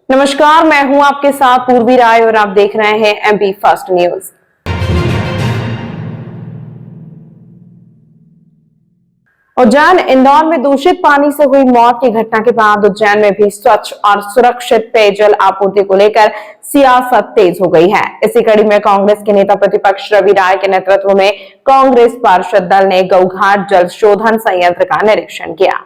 नमस्कार, मैं हूं आपके साथ पूर्वी राय और आप देख रहे हैं MP first news. Ujjain Indore में दूषित पानी से हुई मौत की घटना के बाद उज्जैन में भी स्वच्छ और सुरक्षित पेयजल आपूर्ति को लेकर सियासत तेज हो गई है। इसी कड़ी में कांग्रेस के नेता प्रतिपक्ष रवि राय के नेतृत्व में कांग्रेस पार्षद दल ने गौघाट जल शोधन संयंत्र का निरीक्षण किया।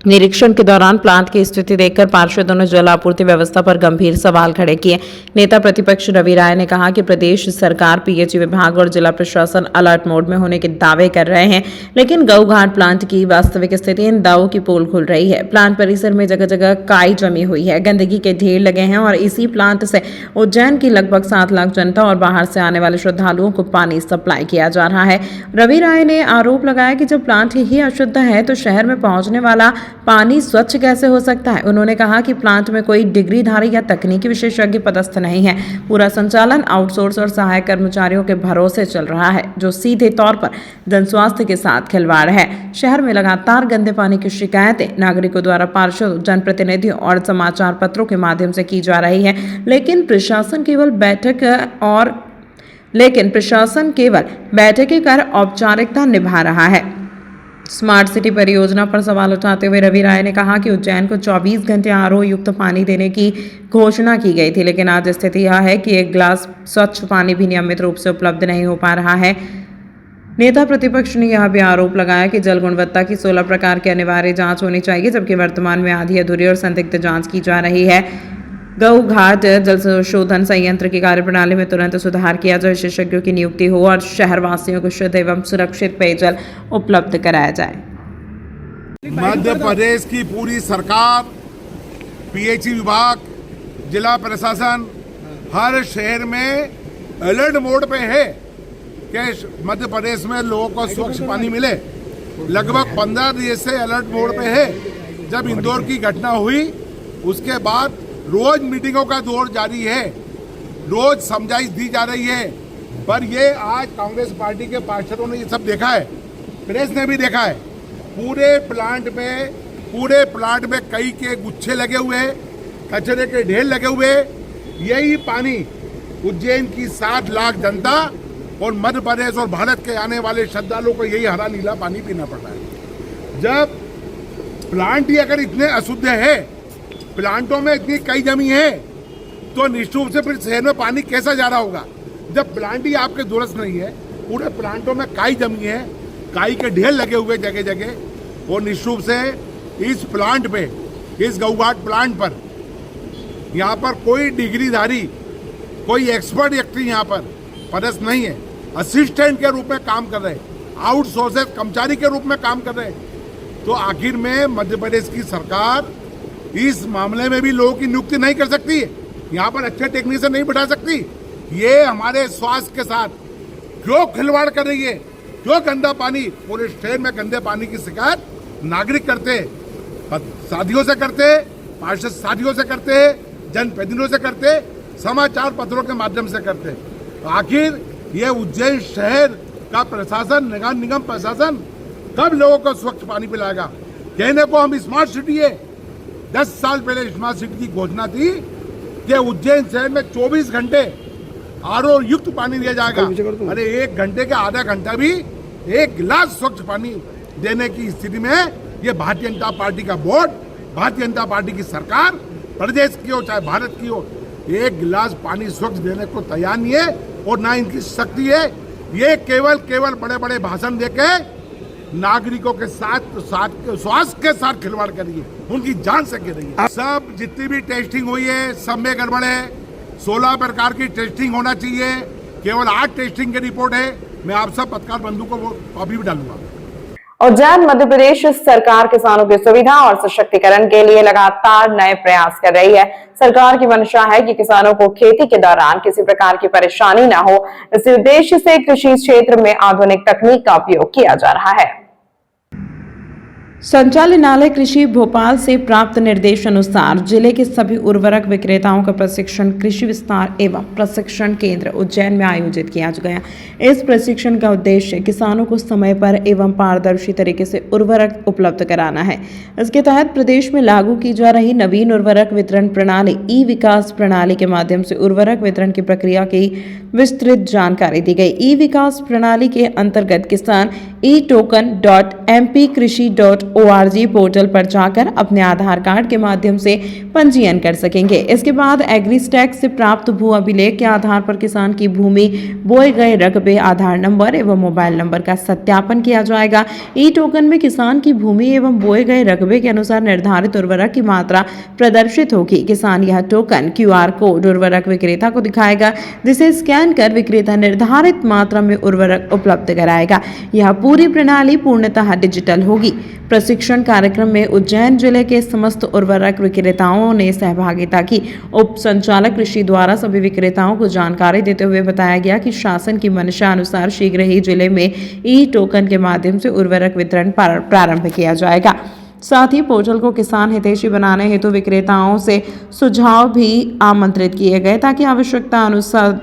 निरीक्षण के दौरान प्लांट की स्थिति देखकर पार्षदों ने जल आपूर्ति व्यवस्था पर गंभीर सवाल खड़े किए। नेता प्रतिपक्ष रवि राय ने कहा कि प्रदेश सरकार, पीएचई विभाग और जिला प्रशासन अलर्ट मोड में होने के दावे कर रहे हैं, लेकिन गौघाट प्लांट की वास्तविक स्थिति इन दावों की पोल खुल रही है। प्लांट परिसर में जगह जगह काई जमी हुई है, गंदगी के ढेर लगे हैं और इसी प्लांट से उज्जैन की लगभग 7 लाख जनता और बाहर से आने वाले श्रद्धालुओं को पानी सप्लाई किया जा रहा है। रवि राय ने आरोप लगाया कि जब प्लांट ही अशुद्ध है तो शहर में पहुंचने वाला पानी स्वच्छ कैसे हो सकता है। उन्होंने कहा कि प्लांट में कोई डिग्रीधारी या तकनीकी विशेषज्ञ पदस्थ नहीं है। पूरा संचालन आउटसोर्स और सहायक कर्मचारियों के भरोसे चल रहा है, जो सीधे तौर पर जनस्वास्थ्य के साथ खिलवाड़ है। शहर में लगातार गंदे पानी की शिकायतें नागरिकों द्वारा पार्षद, जनप्रतिनिधियों और समाचार पत्रों के माध्यम से की जा रही है, लेकिन प्रशासन केवल बैठकें कर औपचारिकता निभा रहा है। स्मार्ट सिटी परियोजना पर सवाल उठाते हुए रवि राय ने कहा कि उज्जैन को 24 घंटे आरओ युक्त पानी देने की घोषणा की गई थी, लेकिन आज स्थिति यह है कि एक गिलास स्वच्छ पानी भी नियमित रूप से उपलब्ध नहीं हो पा रहा है। नेता प्रतिपक्ष ने यह भी आरोप लगाया कि जल गुणवत्ता की 16 प्रकार की अनिवार्य जांच होनी चाहिए, जबकि वर्तमान में आधी अधूरी और संदिग्ध जांच की जा रही है। गौघाट जल शोधन संयंत्र की कार्यप्रणाली में तुरंत सुधार किया जाए, विशेषज्ञों की नियुक्ति हो और शहरवासियों को शुद्ध एवं सुरक्षित पेयजल उपलब्ध कराया जाए। मध्य प्रदेश की पूरी सरकार, पीएचई विभाग, जिला प्रशासन हर शहर में अलर्ट मोड पे है कि मध्य प्रदेश में लोगों को स्वच्छ पानी मिले। लगभग 15 दिन से अलर्ट मोड पे है। जब इंदौर की घटना हुई उसके बाद रोज मीटिंगों का दौर जारी है, रोज समझाइश दी जा रही है, पर ये आज कांग्रेस पार्टी के पार्षदों ने ये सब देखा है, प्रेस ने भी देखा है। पूरे प्लांट में कई के गुच्छे लगे हुए, कचरे के ढेर लगे हुए। यही पानी उज्जैन की 7 लाख जनता और मध्य प्रदेश और भारत के आने वाले श्रद्धालुओं को यही हरा नीला पानी पीना पड़ रहा है। जब प्लांट ही अगर इतने अशुद्ध है, प्लांटों में इतनी कई जमी है, तो निश्चित रूप से फिर शहर में पानी कैसा जा रहा होगा। जब प्लांट ही आपके दुरुस्त नहीं है, पूरे प्लांटों में काई जमी है, काई के ढेर लगे हुए जगह जगह, और निश्चित रूप से इस प्लांट पे, इस गौघाट प्लांट पर यहाँ पर कोई डिग्रीधारी, कोई एक्सपर्ट व्यक्ति यहाँ पर पदस्थ नहीं है। असिस्टेंट के रूप में काम कर रहे, आउटसोर्सेस कर्मचारी के रूप में काम कर रहे। तो आखिर में मध्य प्रदेश की सरकार इस मामले में भी लोगों की नियुक्ति नहीं कर सकती, यहाँ पर अच्छे टेक्नीशियन नहीं बैठा सकती। ये हमारे स्वास्थ्य के साथ क्यों खिलवाड़ कर रही है? क्यों गंदा पानी, पूरे शहर में गंदे पानी की शिकायत नागरिक करते, साथियों से करते, पार्षद साथियों से करते, जनप्रतिनिधियों से करते, समाचार पत्रों के माध्यम से करते। आखिर ये उज्जैन शहर का प्रशासन, नगर निगम प्रशासन कब लोगों को स्वच्छ पानी पिलाएगा? कहने को हम स्मार्ट सिटी है, 10 साल पहले स्मार्ट सिटी की घोषणा थी कि उज्जैन शहर में 24 घंटे आरओ युक्त पानी दिया जाएगा। अरे 1 घंटे का आधा घंटा भी 1 गिलास स्वच्छ पानी देने की स्थिति में ये भारतीय जनता पार्टी का बोर्ड, भारतीय जनता पार्टी की सरकार, प्रदेश की हो चाहे भारत की हो, 1 गिलास पानी स्वच्छ देने को तैयार नहीं है और ना इनकी शक्ति है। ये केवल बड़े बड़े भाषण देके नागरिकों के साथ स्वास्थ्य के साथ खिलवाड़ कर रही है, उनकी जान से गिर रही है। सब जितनी भी टेस्टिंग हुई है सब में गड़बड़ है। 16 प्रकार की टेस्टिंग होना चाहिए, केवल 8 टेस्टिंग की रिपोर्ट है। मैं आप सब पत्रकार बंधु को वो कॉपी भी डालूंगा। उज्जैन मध्य प्रदेश सरकार किसानों की सुविधा और सशक्तिकरण के लिए लगातार नए प्रयास कर रही है। सरकार की मंशा है कि किसानों को खेती के दौरान किसी प्रकार की परेशानी न हो। इस उद्देश्य से कृषि क्षेत्र में आधुनिक तकनीक का उपयोग किया जा रहा है। संचालनालय कृषि भोपाल से प्राप्त निर्देश अनुसार जिले के सभी उर्वरक विक्रेताओं का प्रशिक्षण कृषि विस्तार एवं प्रशिक्षण केंद्र उज्जैन में आयोजित किया गया। इस प्रशिक्षण का उद्देश्य किसानों को समय पर एवं पारदर्शी तरीके से उर्वरक उपलब्ध कराना है। इसके तहत प्रदेश में लागू की जा रही नवीन उर्वरक वितरण प्रणाली ई विकास प्रणाली के माध्यम से उर्वरक वितरण की प्रक्रिया की विस्तृत जानकारी दी गई। ई विकास प्रणाली के अंतर्गत किसान e-token.mpkrishi.org पोर्टल पर जाकर अपने आधार कार्ड के माध्यम से पंजीयन कर सकेंगे। इसके बाद एग्रीस्टैक से प्राप्त भू अभिलेख के आधार पर किसान की भूमि, बोए गए रकबे, आधार नंबर एवं मोबाइल नंबर का सत्यापन किया जाएगा। ई टोकन में किसान की भूमि एवं बोए गए रकबे के अनुसार निर्धारित उर्वरक की मात्रा प्रदर्शित होगी। किसान यह टोकन QR कोड उर्वरक विक्रेता को दिखाएगा, जिसे स्कैन कर विक्रेता निर्धारित मात्रा में उर्वरक उपलब्ध कराएगा। यह पूरी प्रणाली पूर्णतः डिजिटल होगी। प्रशिक्षण कार्यक्रम में उज्जैन जिले के समस्त उर्वरक विक्रेताओं ने सहभागिता की। उप संचालक कृषि द्वारा सभी विक्रेताओं को जानकारी देते हुए बताया गया कि शासन की मंशा अनुसार शीघ्र ही जिले में ई टोकन के माध्यम से उर्वरक वितरण प्रारंभ किया जाएगा। साथ ही पोर्टल को किसान हितैषी बनाने हेतु विक्रेताओं से सुझाव भी आमंत्रित किए गए ताकि आवश्यकता अनुसार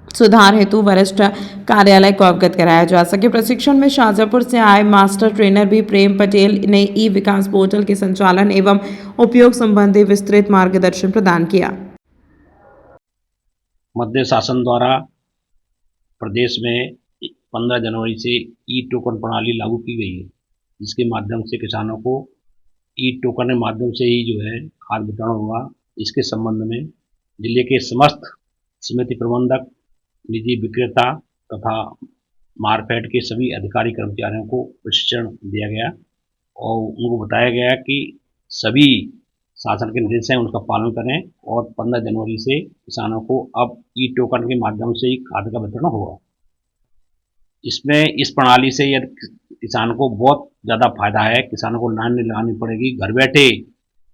सुधार हेतु वरिष्ठ कार्यालय को अवगत कराया जा सके। प्रशिक्षण में शाजापुर से आए मास्टर ट्रेनर भी प्रेम पटेल ने ई विकास पोर्टल के संचालन एवं उपयोग संबंधी विस्तृत मार्गदर्शन प्रदान किया। मध्य शासन द्वारा प्रदेश में 15 जनवरी से ई टोकन प्रणाली लागू की गई है, जिसके माध्यम से किसानों को ई टोकन के माध्यम से ही जो है खाद वितरण होगा। इसके संबंध में जिले के समस्त समिति प्रबंधक, निजी विक्रेता तथा मार्केट के सभी अधिकारी कर्मचारियों को प्रशिक्षण दिया गया और उनको बताया गया कि सभी शासन के निर्देश हैं उनका पालन करें और 15 जनवरी से किसानों को अब ई टोकन के माध्यम से ही खाद का वितरण होगा। इसमें इस प्रणाली से यदि किसान को बहुत ज़्यादा फायदा है। किसानों को लाइन नहीं लगानी पड़ेगी, घर बैठे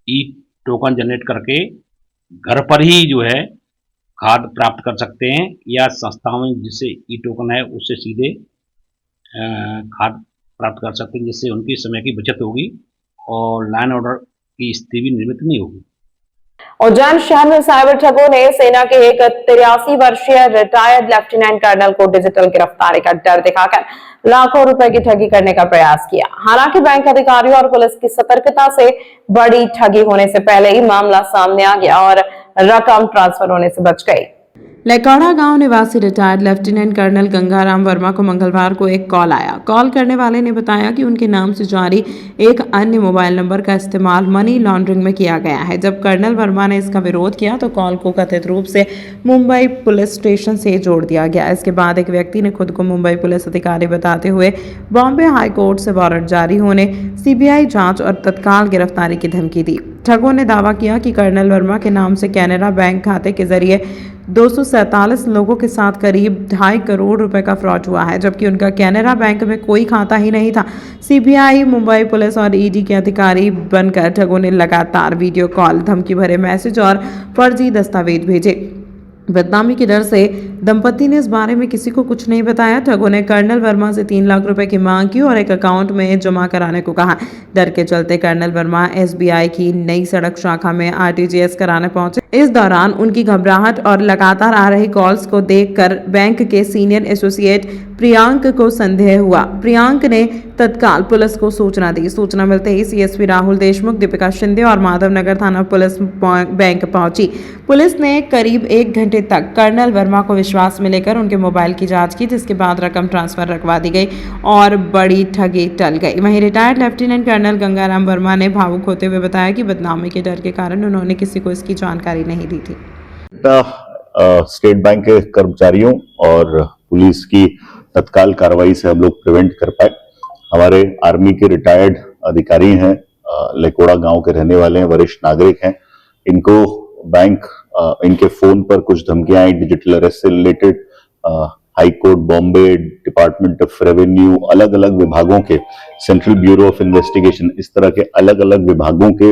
ई टोकन जनरेट करके घर पर ही जो है खाद प्राप्त कर सकते हैं या संस्थाओं में जिससे ई टोकन है उससे सीधे खाद प्राप्त कर सकते हैं, जिससे उनकी समय की बचत होगी और लाइन ऑर्डर की स्थिति भी निर्मित नहीं होगी। उज्जैन शहर में साइबर ठगों ने सेना के एक 83 वर्षीय रिटायर्ड लेफ्टिनेंट कर्नल को डिजिटल गिरफ्तारी का डर दिखाकर लाखों रुपए की ठगी करने का प्रयास किया। हालांकि बैंक अधिकारियों और पुलिस की सतर्कता से बड़ी ठगी होने से पहले ही मामला सामने आ गया और रकम ट्रांसफर होने से बच गई। लेकौड़ा गांव निवासी retired lieutenant colonel Gangaram Verma को मंगलवार को एक कॉल आया। कॉल करने वाले ने बताया कि उनके नाम से जारी एक अन्य मोबाइल नंबर का इस्तेमाल मनी लॉन्ड्रिंग में किया गया है। जब कर्नल वर्मा ने इसका विरोध किया तो कॉल को कथित रूप से मुंबई पुलिस स्टेशन से जोड़ दिया गया। इसके बाद एक व्यक्ति ने खुद को मुंबई पुलिस अधिकारी बताते हुए बॉम्बे हाई कोर्ट से वारंट जारी होने, CBI जांच और तत्काल गिरफ्तारी की धमकी दी। ठगों ने दावा किया कि कर्नल वर्मा के नाम से कैनरा बैंक खाते के जरिए 247 लोगों के साथ करीब 2.5 करोड़ रुपए का फ्रॉड हुआ है, जबकि उनका कैनरा बैंक में कोई खाता ही नहीं था। CBI, मुंबई पुलिस और ED के अधिकारी बनकर ठगों ने लगातार वीडियो कॉल, धमकी भरे मैसेज और फर्जी दस्तावेज भेजे। बदनामी के डर से दंपति ने इस बारे में किसी को कुछ नहीं बताया। ठगों ने कर्नल वर्मा से 3 लाख रुपए की मांग की और एक अकाउंट में जमा कराने को कहा। डर के चलते कर्नल वर्मा SBI की नई सड़क शाखा में RTGS कराने पहुंचे। इस दौरान उनकी घबराहट और लगातार आ रही कॉल्स को देखकर बैंक के सीनियर एसोसिएट प्रियांक को संदेह हुआ। प्रियांक ने तत्काल पुलिस को सूचना दी। सूचना मिलते ही CSP राहुल देशमुख, दीपिका शिंदे और माधवनगर थाना पुलिस बैंक पहुंची। पुलिस ने करीब 1 घंटे तक कर्नल वर्मा को विश्वास में लेकर उनके मोबाइल की जांच की, जिसके बाद रकम ट्रांसफर रखवा दी गई और बड़ी ठगी टल गई। वहीं retired lieutenant colonel Gangaram Verma ने भावुक होते हुए बताया कि बदनामी के डर के कारण उन्होंने किसी को इसकी जानकारी नहीं दी थी। स्टेट बैंक के कर्मचारियों और पुलिस की तत्काल कार्रवाई से हम लोग प्रिवेंट कर पाए। हमारे आर्मी के रिटायर्ड अधिकारी हैं, लेकोड़ा गांव के रहने वाले हैं, वरिष्ठ नागरिक हैं। इनको बैंक इनके फोन पर कुछ धमकियां आई डिजिटल अरेस्ट से related. High court Bombay, department of revenue, अलग अलग विभागों के, सेंट्रल ब्यूरो ऑफ इन्वेस्टिगेशन, इस तरह के अलग अलग विभागों के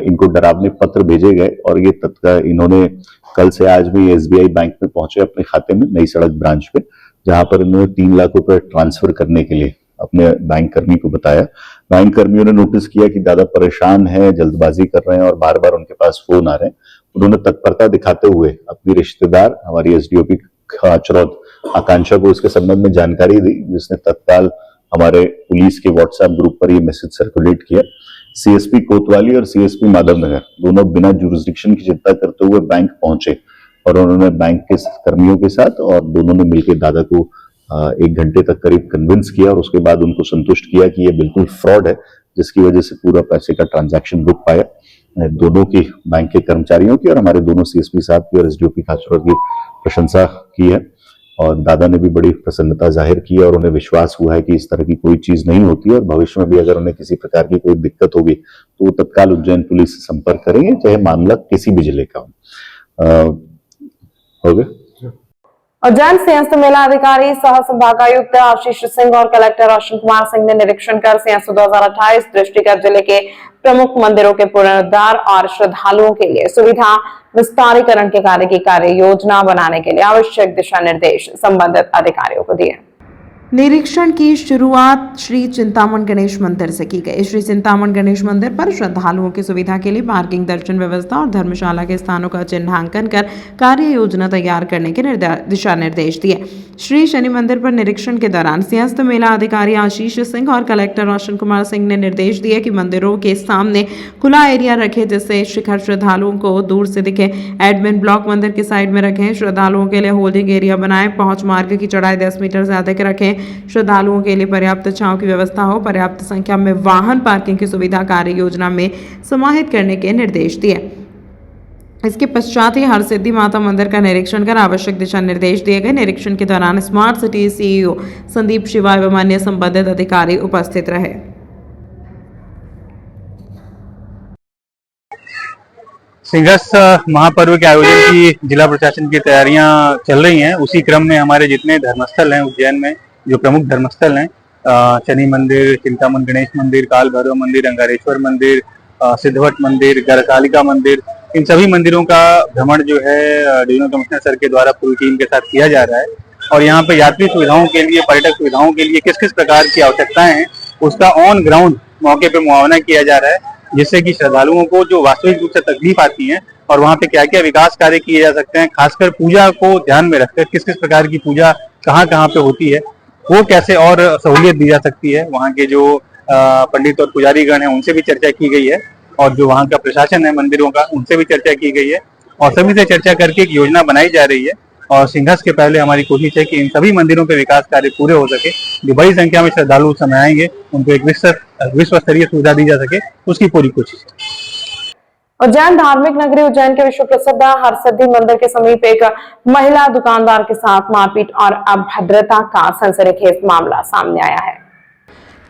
इनको डरावने पत्र भेजे गए और ये तत्काल इन्होंने कल से आज में SBI बैंक में पहुंचे अपने खाते में, नई सड़क ब्रांच पे, जहां पर इन्होंने 3 लाख रुपए ट्रांसफर करने के लिए अपने बैंक कर्मी को बताया। बैंक कर्मियों ने नोटिस किया कि दादा परेशान है, जल्दबाजी कर रहे हैं और बार बार उनके पास फोन आ रहे हैं। उन्होंने तत्परता दिखाते हुए अपनी रिश्तेदार हमारी एसडीओपी खाचरौद आकांक्षा को इसके संबंध में जानकारी दी, जिसने तत्काल हमारे पुलिस के व्हाट्सएप ग्रुप पर यह मैसेज सर्कुलेट किया। सीएसपी कोतवाली और सीएसपी माधवनगर दोनों बिना जुरिस्डिक्शन की चिंता करते हुए बैंक पहुंचे और उन्होंने बैंक के कर्मियों के साथ और दोनों ने मिलकर दादा को 1 घंटे तक करीब कन्विंस किया और उसके बाद उनको संतुष्ट किया कि ये बिल्कुल फ्रॉड है, जिसकी वजह से पूरा पैसे का ट्रांजैक्शन रुक पाया। दोनों की, बैंक के कर्मचारियों की और हमारे दोनों सीएसपी साहब की और एसडीओपी खाचरौद की प्रशंसा की है और दादा ने भी बड़ी प्रसन्नता जाहिर की और उन्हें विश्वास हुआ है कि इस तरह की कोई चीज नहीं होती है और भविष्य में भी अगर उन्हें किसी प्रकार की कोई दिक्कत होगी तो वो तत्काल उज्जैन पुलिस से संपर्क करेंगे, चाहे मामला किसी भी जिले का हो गया। उज्जैन संयुक्त मेला अधिकारी सह संभागायुक्त आशीष सिंह और कलेक्टर रोशन कुमार सिंह ने निरीक्षण कर संयुक्त 2028 दृष्टिगत जिले के प्रमुख मंदिरों के पुनरुद्धार और श्रद्धालुओं के लिए सुविधा विस्तारीकरण के कार्य की कार्य योजना बनाने के लिए आवश्यक दिशा निर्देश संबंधित अधिकारियों को दिए। निरीक्षण की शुरुआत श्री चिंतामण गणेश मंदिर से की गई। श्री चिंतामण गणेश मंदिर पर श्रद्धालुओं की सुविधा के लिए पार्किंग, दर्शन व्यवस्था और धर्मशाला के स्थानों का चिन्हांकन कर कार्य योजना तैयार करने के दिशा निर्देश दिए। श्री शनि मंदिर पर निरीक्षण के दौरान संयुक्त मेला अधिकारी आशीष सिंह और कलेक्टर रोशन कुमार सिंह ने निर्देश दिए कि मंदिरों के सामने खुला एरिया रखें जिससे शिखर श्रद्धालुओं को दूर से दिखे। एडमिन ब्लॉक मंदिर के साइड में रखें। श्रद्धालुओं के लिए होल्डिंग एरिया बनाएं। पहुंच मार्ग की चौड़ाई 10 मीटर से अधिक रखें। श्रद्धालुओं के लिए पर्याप्त छांव की व्यवस्था हो। पर्याप्त संख्या में वाहन पार्किंग की सुविधा कार्य योजना में समाहित करने के निर्देश दिए। इसके पश्चात ही हरसिद्धि माता मंदिर का निरीक्षण कर आवश्यक दिशा निर्देश दिए गए। निरीक्षण के दौरान smart city CEO Sandeep Shiva एवं अन्य संबंधित अधिकारी उपस्थित रहे। सिंहस्थ महापर्व के आयोजन की जिला प्रशासन की तैयारियां चल रही हैं। उसी क्रम में हमारे जितने धर्मस्थल हैं उज्जैन में, जो प्रमुख धर्मस्थल हैं, शनि मंदिर, चिंतामण गणेश मंदिर, काल भैरव मंदिर, अंगारेश्वर मंदिर, सिद्धवट मंदिर, गढ़कालिका मंदिर, इन सभी मंदिरों का भ्रमण जो है डिविजनल कमिश्नर सर के द्वारा पूरी टीम के साथ किया जा रहा है और यहाँ पे यात्री सुविधाओं के लिए, पर्यटक सुविधाओं के लिए किस किस प्रकार की आवश्यकताएं हैं उसका ऑन ग्राउंड मौके पे मुआवना किया जा रहा है, जिससे कि श्रद्धालुओं को जो वास्तविक रूप से तकलीफ आती है और वहाँ पे क्या क्या विकास कार्य किए जा सकते हैं, खासकर पूजा को ध्यान में रखकर किस किस प्रकार की पूजा कहाँ कहाँ पे होती है, वो कैसे और सहूलियत दी जा सकती है। वहाँ के जो पंडित और पुजारीगण हैं उनसे भी चर्चा की गई है और जो वहाँ का प्रशासन है मंदिरों का उनसे भी चर्चा की गई है और सभी से चर्चा करके एक योजना बनाई जा रही है और सिंहस्थ के पहले हमारी कोशिश है कि इन सभी मंदिरों के विकास कार्य पूरे हो सके। जो बड़ी संख्या में श्रद्धालु समय आएंगे उनको एक विश्व स्तरीय सुविधा दी जा सके, उसकी पूरी कोशिश है। उज्जैन धार्मिक नगरी उज्जैन के विश्व प्रसिद्ध हरसिद्धि मंदिर के समीप एक महिला दुकानदार के साथ मारपीट और अभद्रता का सनसनीखेज मामला सामने आया है।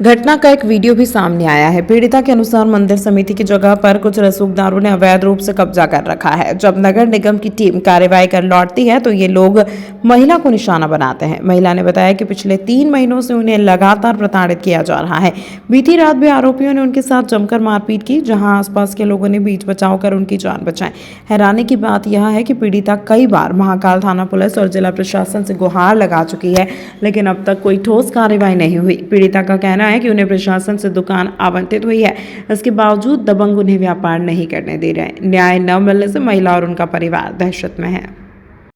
घटना का एक वीडियो भी सामने आया है। पीड़िता के अनुसार मंदिर समिति की जगह पर कुछ रसूखदारों ने अवैध रूप से कब्जा कर रखा है। जब नगर निगम की टीम कार्रवाई कर लौटती है तो ये लोग महिला को निशाना बनाते हैं। महिला ने बताया कि पिछले 3 महीनों से उन्हें लगातार प्रताड़ित किया जा रहा है। बीती रात भी आरोपियों ने उनके साथ जमकर मारपीट की, जहां आसपास के लोगों ने बीच बचाव कर उनकी जान बचाई। हैरानी की बात यह है कि पीड़िता कई बार महाकाल थाना पुलिस और जिला प्रशासन से गुहार लगा चुकी है, लेकिन अब तक कोई ठोस कार्रवाई नहीं हुई। पीड़िता का कहना है कि उन्हें प्रशासन से दुकान आवंटित हुई है, इसके बावजूद दबंग उन्हें व्यापार नहीं करने दे रहे हैं। न्याय न मिलने से महिला और उनका परिवार दहशत में है।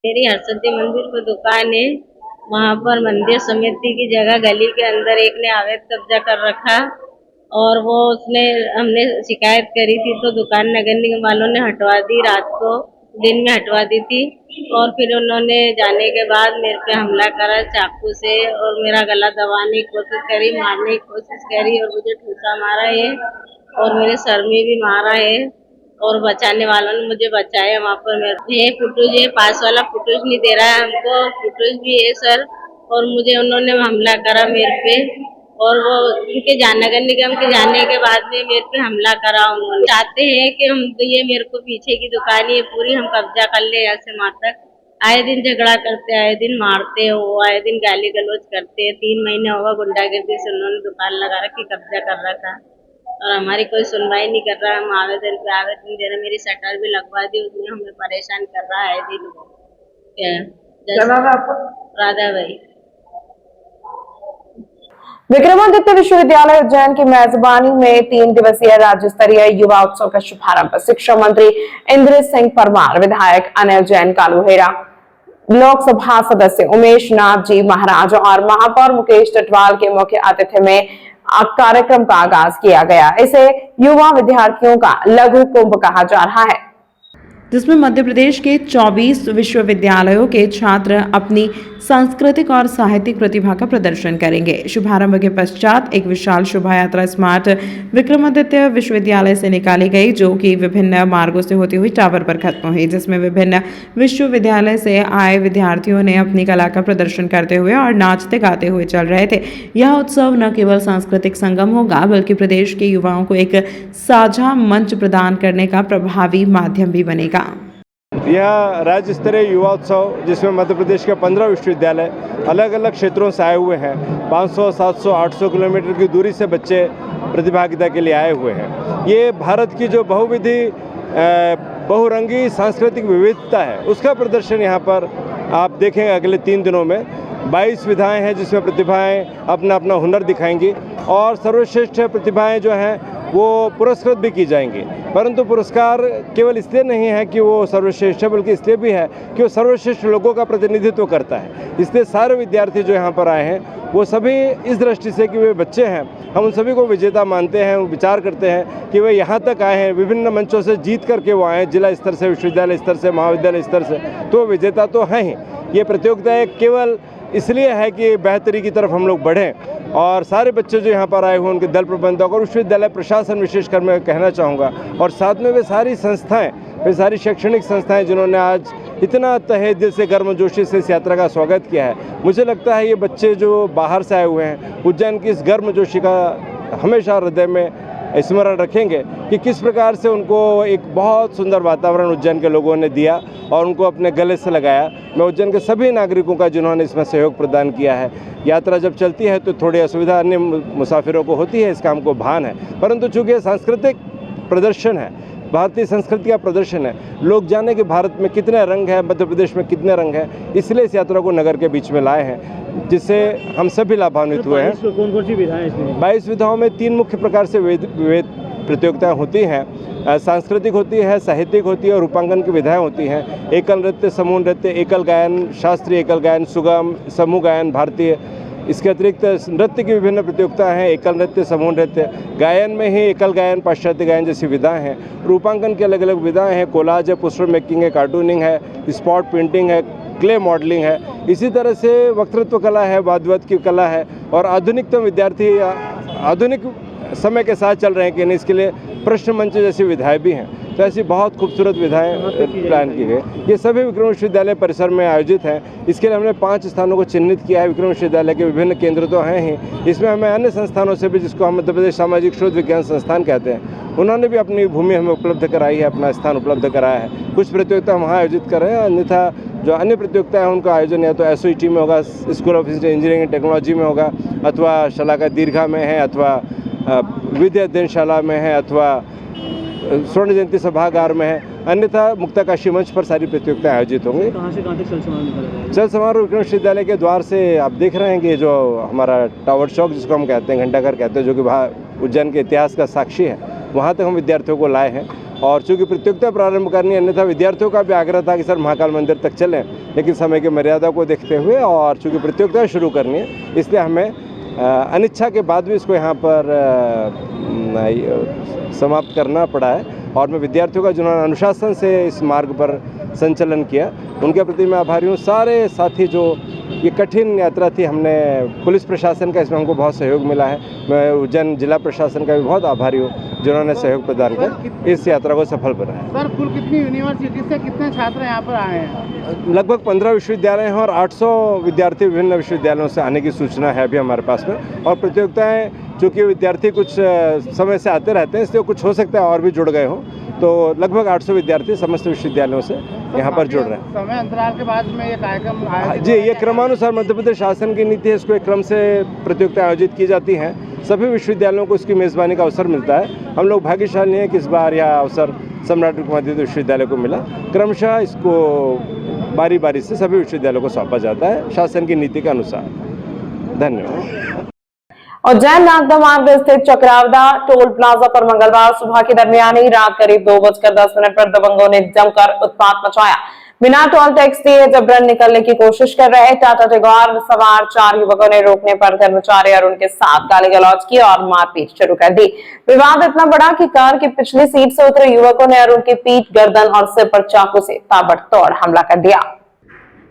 मेरी हरसिद्धि मंदिर पर दुकान है, वहाँ पर मंदिर समिति की जगह गली के अंदर एक ने अवैध कब्जा कर रखा और वो हमने शिकायत करी थी तो दुकान नगर निगम वालों ने हटवा दी, रात को दिन में हटवा दी थी और फिर उन्होंने जाने के बाद मेरे पे हमला करा चाकू से और मेरा गला दबाने की कोशिश करी, मारने की कोशिश करी और मुझे ठूसा मारा है और मेरे सर में भी मारा है और बचाने वालों ने मुझे बचाया। वहाँ पर मेरे फुटेज है, पास वाला फुटेज नहीं दे रहा है हमको, फुटेज भी है सर। और मुझे उन्होंने हमला करा मेरे पे और वो उनके नगर निगम के जाने के बाद में मेरे पे हमला करा। उन्होंने चाहते हैं कि हम ये मेरे को पीछे की दुकान है पूरी हम कब्जा कर ले यहाँ से वहाँ तक। आए दिन झगड़ा करते, आए दिन मारते हो, आए दिन गाली गलौज करते हैं। 3 महीने होगा गुंडागर्दी से उन्होंने दुकान लगा रखी, कब्जा कर रखा और हमारी कोई सुनवाई नहीं कर रहा। हम आवेदन पे आवेदन दे रहे, मेरी शटर भी लगवा दी, उसमें हमें परेशान कर रहा है दिन क्या राधा भाई। विक्रमादित्य विश्वविद्यालय उज्जैन की मेजबानी में 3 दिवसीय राज्य स्तरीय युवा उत्सव का शुभारंभ शिक्षा मंत्री इंद्र सिंह परमार, विधायक अनिल जैन कालूहेड़ा, लोकसभा सदस्य उमेश नाथ जी महाराज और महापौर मुकेश टटवाल के मुख्य आतिथ्य में कार्यक्रम का आगाज किया गया। इसे युवा विद्यार्थियों का लघु कुंभ कहा जा रहा है, जिसमें मध्य प्रदेश के 24 विश्वविद्यालयों के छात्र अपनी सांस्कृतिक और साहित्यिक प्रतिभा का प्रदर्शन करेंगे। शुभारंभ के पश्चात एक विशाल शोभा यात्रा स्मार्ट विक्रमादित्य विश्वविद्यालय से निकाली गई, जो कि विभिन्न मार्गों से होती हुई टावर पर खत्म हुई, जिसमें विभिन्न विश्वविद्यालय से आए विद्यार्थियों ने अपनी कला का प्रदर्शन करते हुए और नाचते गाते हुए चल रहे थे। यह उत्सव न केवल सांस्कृतिक संगम होगा, बल्कि प्रदेश के युवाओं को एक साझा मंच प्रदान करने का प्रभावी माध्यम भी बनेगा। यह राज्य स्तरीय युवा उत्सव, जिसमें मध्य प्रदेश के 15 विश्वविद्यालय अलग अलग क्षेत्रों से आए हुए हैं। 500, 700, 800 किलोमीटर की दूरी से बच्चे प्रतिभागिता के लिए आए हुए हैं। ये भारत की जो बहुरंगी सांस्कृतिक विविधता है, उसका प्रदर्शन यहाँ पर आप देखेंगे अगले 3 दिनों में। 22 विधाएँ हैं जिसमें प्रतिभाएँ अपना अपना हुनर दिखाएंगी और सर्वश्रेष्ठ प्रतिभाएँ जो हैं वो पुरस्कृत भी की जाएंगी। परंतु पुरस्कार केवल इसलिए नहीं है कि वो सर्वश्रेष्ठ है, बल्कि इसलिए भी है कि वो सर्वश्रेष्ठ लोगों का प्रतिनिधित्व करता है। इसलिए सारे विद्यार्थी जो यहाँ पर आए हैं वो सभी इस दृष्टि से कि वे बच्चे हैं, हम उन सभी को विजेता मानते हैं, विचार करते हैं कि वे यहाँ तक आए हैं, विभिन्न मंचों से जीत करके वो आए हैं, जिला स्तर से, विश्वविद्यालय स्तर से, महाविद्यालय स्तर से, तो विजेता तो हैं ही। ये प्रतियोगिता केवल इसलिए है कि बेहतरी की तरफ हम लोग बढ़ें और सारे बच्चे जो यहाँ पर आए हुए उनके दल प्रबंधक और विश्वविद्यालय प्रशासन विशेषकर मैं कहना चाहूँगा, और साथ में वे सारी संस्थाएं, वे सारी शैक्षणिक संस्थाएं जिन्होंने आज इतना तहे दिल से गर्मजोशी से इस यात्रा का स्वागत किया है। मुझे लगता है ये बच्चे जो बाहर से आए हुए हैं उज्जैन की इस गर्मजोशी का हमेशा हृदय में स्मरण रखेंगे कि किस प्रकार से उनको एक बहुत सुंदर वातावरण उज्जैन के लोगों ने दिया और उनको अपने गले से लगाया। मैं उज्जैन के सभी नागरिकों का जिन्होंने इसमें सहयोग प्रदान किया है। यात्रा जब चलती है तो थोड़ी असुविधा अन्य मुसाफिरों को होती है, इसका हमको भान है, परंतु चूँकि सांस्कृतिक प्रदर्शन है, भारतीय संस्कृति का प्रदर्शन है, लोग जाने कि भारत में कितने रंग हैं, मध्य प्रदेश में कितने रंग हैं, इसलिए इस यात्रा को नगर के बीच में लाए हैं, जिससे हम सभी लाभान्वित हुए हैं। कौन कौन सी विधाएं इसमें? 22 विधाओं में 3 मुख्य प्रकार से विविध प्रतियोगिताएं होती हैं। सांस्कृतिक होती है, साहित्यिक होती है और रूपांकन की विधाएं होती हैं। एकल नृत्य, समूह नृत्य, एकल गायन, शास्त्रीय एकल गायन, सुगम, समूह गायन, भारतीय। इसके अतिरिक्त नृत्य की विभिन्न प्रतियोगिताएं हैं, एकल नृत्य, समूह नृत्य। गायन में ही एकल गायन, पाश्चात्य गायन जैसी विधाएं हैं। रूपांकन की अलग अलग विधाएं हैं, कोलाज है, पोस्टर मेकिंग है, कार्टूनिंग है, स्पॉट पेंटिंग है, क्ले मॉडलिंग है। इसी तरह से वक्तृत्व कला है, वादवत की कला है और आधुनिकतम विद्यार्थी आधुनिक समय के साथ चल रहे हैं कि नहीं, इसके लिए प्रश्न मंच जैसी विधाएं भी हैं। तो ऐसी बहुत खूबसूरत विधाएं प्लान की गई। ये सभी विक्रम विश्वविद्यालय परिसर में आयोजित हैं। इसके लिए हमने 5 स्थानों को चिन्हित किया है। विक्रम विश्वविद्यालय के विभिन्न केंद्र तो हैं ही, इसमें हमें अन्य संस्थानों से भी, जिसको हम मध्य प्रदेश सामाजिक शोध विज्ञान संस्थान कहते हैं, उन्होंने भी अपनी भूमि हमें उपलब्ध कराई है, अपना स्थान उपलब्ध कराया है। कुछ प्रतियोगिता हम वहाँ आयोजित कर रहे हैं, अन्यथा जो अन्य प्रतियोगिताएं हैं उनका आयोजन या तो SOET में होगा, school of engineering and technology में होगा, अथवा शलाका दीर्घा में है, अथवा विद्या अध्ययनशाला में है, अथवा स्वर्ण जयंती सभागार में है, अन्यथा मुक्ताकाशी मंच पर सारी प्रतियोगिताएं आयोजित होंगी। कहाँ से चल समारोह निकाला जाएगा? चल समारोह विक्रम विश्वविद्यालय के द्वार से आप देख रहे हैं कि जो हमारा टावर चौक जिसको हम कहते हैं, घंटाघर कहते हैं, जो कि उज्जैन के इतिहास का साक्षी है, वहाँ तक हम विद्यार्थियों को लाए हैं। और चूँकि प्रतियोगिता प्रारंभ करनी है, अन्यथा विद्यार्थियों का भी आग्रह था कि सर महाकाल मंदिर तक चलें, लेकिन समय की मर्यादा को देखते हुए और चूँकि प्रतियोगिता शुरू करनी है, इसलिए हमें अनिच्छा के बाद भी इसको यहाँ पर समाप्त करना पड़ा है। और मैं विद्यार्थियों का जिन्होंने अनुशासन से इस मार्ग पर संचलन किया, उनके प्रति मैं आभारी हूँ। सारे साथी जो ये कठिन यात्रा थी, हमने पुलिस प्रशासन का इसमें हमको बहुत सहयोग मिला है। मैं उज्जैन जिला प्रशासन का भी बहुत आभारी हूँ जिन्होंने सहयोग प्रदान कर इस यात्रा को सफल बनाया। सर, कुल कितनी यूनिवर्सिटी से कितने छात्र यहाँ पर आए हैं? लगभग 15 विश्वविद्यालय हैं और 800 विद्यार्थी विभिन्न विश्वविद्यालयों से आने की सूचना है अभी हमारे पास में। और प्रतियोगिताएं, चूँकि विद्यार्थी कुछ समय से आते रहते हैं, इसलिए कुछ हो सकता है और भी जुड़ गए हों, तो लगभग 800 विद्यार्थी समस्त विश्वविद्यालयों से यहाँ पर जुड़ रहे हैं। समय अंतराल के बाद में ये कार्यक्रम जी, ये क्रमानुसार मध्य प्रदेश शासन की नीति है, इसको एक क्रम से प्रतियोगिता आयोजित की जाती हैं। सभी विश्वविद्यालयों को इसकी मेज़बानी का अवसर मिलता है। हम लोग भाग्यशाली हैं कि इस बार यह अवसर सम्राट विक्रमादित्य विश्वविद्यालय को मिला। क्रमशः इसको बारी बारी से सभी विश्वविद्यालयों को सौंपा जाता है शासन की नीति के अनुसार। धन्यवाद। उज्जैन नागदा मार्ग स्थित चक्रावदा टोल प्लाजा पर मंगलवार सुबह के दरमियान ही रात करीब 2:10 पर दबंगों ने जमकर उत्पात मचाया। बिना टोल टैक्स दिए जबरन निकलने की कोशिश कर रहे टाटा टिगोर सवार 4 युवकों ने रोकने पर कर्मचारी और उनके साथ गाली गलौज की और मारपीट शुरू कर दी। विवाद इतना बड़ा कि कार की पिछली सीट से उतरे युवकों ने अरुण की पीठ, गर्दन और सिर पर चाकू से ताबड़तोड़ हमला कर दिया।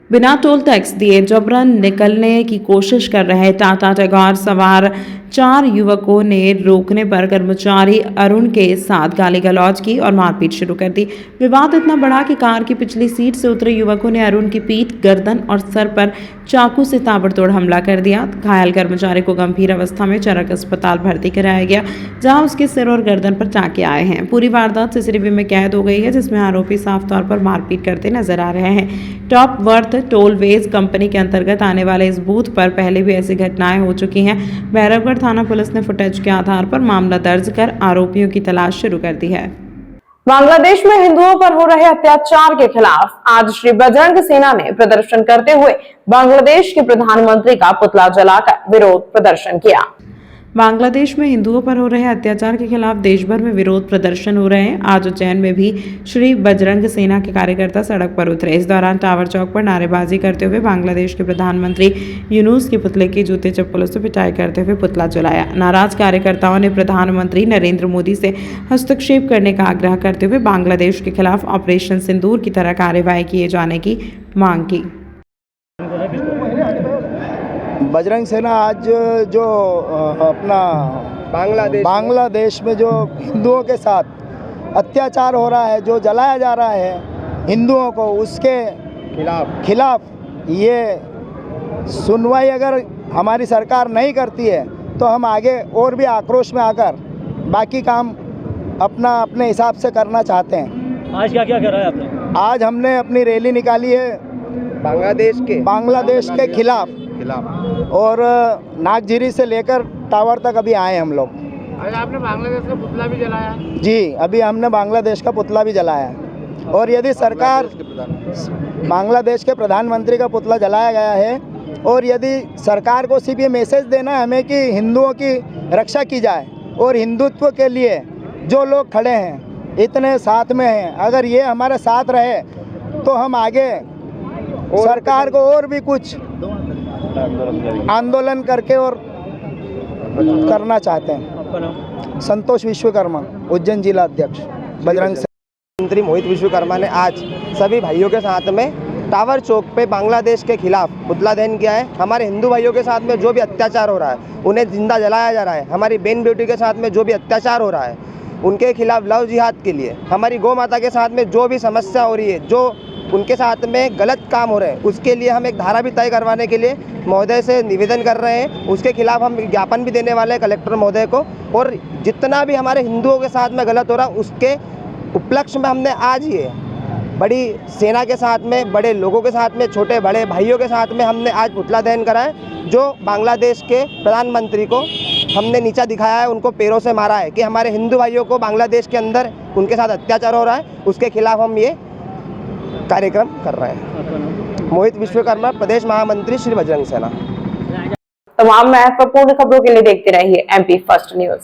बिना टोल टैक्स दिए जबरन निकलने की कोशिश कर रहे टाटा टिगोर सवार 4 युवकों ने रोकने पर कर्मचारी अरुण के साथ गाली गलौज की और मारपीट शुरू कर दी। विवाद इतना बढ़ा कि कार की पिछली सीट से उतरे युवकों ने अरुण की पीठ, गर्दन और सर पर चाकू से ताबड़तोड़ हमला कर दिया। घायल कर्मचारी को गंभीर अवस्था में चरक अस्पताल भर्ती कराया गया, जहां उसके सिर और गर्दन पर टाँके आए हैं। पूरी वारदात सीसीटीवी में कैद हो गई है, जिसमें आरोपी साफ तौर पर मारपीट करते नजर आ रहे हैं। टॉप वर्थ टोलवेज कंपनी के अंतर्गत आने वाले इस बूथ पर पहले भी ऐसी घटनाएं हो चुकी हैं। भैरवगढ़ थाना पुलिस ने फुटेज के आधार पर मामला दर्ज कर आरोपियों की तलाश शुरू कर दी है। बांग्लादेश में हिंदुओं पर हो रहे अत्याचार के खिलाफ आज श्री बजरंग सेना ने प्रदर्शन करते हुए बांग्लादेश के प्रधानमंत्री का पुतला जलाकर विरोध प्रदर्शन किया। बांग्लादेश में हिंदुओं पर हो रहे अत्याचार के खिलाफ देश भर में विरोध प्रदर्शन हो रहे हैं। आज उज्जैन में भी श्री बजरंग सेना के कार्यकर्ता सड़क पर उतरे। इस दौरान टावर चौक पर नारेबाजी करते हुए बांग्लादेश के प्रधानमंत्री यूनुस के पुतले की जूते चप्पलों से पिटाई करते हुए पुतला जलाया। नाराज कार्यकर्ताओं ने प्रधानमंत्री नरेंद्र मोदी से हस्तक्षेप करने का आग्रह करते हुए बांग्लादेश के खिलाफ ऑपरेशन सिंदूर की तरह कार्रवाई किए जाने की मांग की। बजरंग सेना आज जो अपना बांग्लादेश में जो हिंदुओं के साथ अत्याचार हो रहा है, जो जलाया जा रहा है हिंदुओं को, उसके खिलाफ ये सुनवाई अगर हमारी सरकार नहीं करती है तो हम आगे और भी आक्रोश में आकर बाकी काम अपने हिसाब से करना चाहते हैं। आज क्या क्या कर रहा है आपने? आज हमने अपनी रैली निकाली है बांग्लादेश के खिलाफ और नागझिरी से लेकर टावर तक अभी आए हम लोग। आज आपने बांग्लादेश का पुतला भी जलाया? जी, अभी हमने बांग्लादेश का पुतला भी जलाया और यदि सरकार बांग्लादेश के प्रधानमंत्री का पुतला जलाया गया है और यदि सरकार को सिर्फ ये मैसेज देना है हमें कि हिंदुओं की रक्षा की जाए और हिंदुत्व के लिए जो लोग खड़े हैं इतने साथ में हैं, अगर ये हमारे साथ रहे तो हम आगे सरकार को और भी कुछ आंदोलन करके और करना चाहते हैं। संतोष विश्वकर्मा, उज्जैन जिला अध्यक्ष बजरंग सेना। मंत्री मोहित विश्वकर्मा ने आज सभी भाइयों के साथ में टावर चौक पे बांग्लादेश के खिलाफ पुतला दहन किया है। हमारे हिंदू भाइयों के साथ में जो भी अत्याचार हो रहा है उन्हें जिंदा जलाया जा रहा है। हमारी बहन बेटी के साथ में जो भी अत्याचार हो रहा है उनके खिलाफ लव जिहाद के लिए, हमारी गौ माता के साथ में जो भी समस्या हो रही है, जो उनके साथ में गलत काम हो रहे हैं, उसके लिए हम एक धारा भी तय करवाने के लिए महोदय से निवेदन कर रहे हैं। उसके खिलाफ हम ज्ञापन भी देने वाले हैं कलेक्टर महोदय को। और जितना भी हमारे हिंदुओं के साथ में गलत हो रहा है उसके उपलक्ष्य में हमने आज ये बड़ी सेना के साथ में, बड़े लोगों के साथ में, छोटे बड़े भाइयों के साथ में हमने आज पुतला दहन करा है। जो बांग्लादेश के प्रधानमंत्री को हमने नीचा दिखाया है, उनको पैरों से मारा है कि हमारे हिंदू भाइयों को बांग्लादेश के अंदर उनके साथ अत्याचार हो रहा है, उसके खिलाफ हम ये कार्यक्रम कर रहे हैं। मोहित विश्वकर्मा, प्रदेश महामंत्री, श्री बजरंग सेना। तमाम महत्वपूर्ण खबरों के लिए देखते रहिए MP फर्स्ट न्यूज।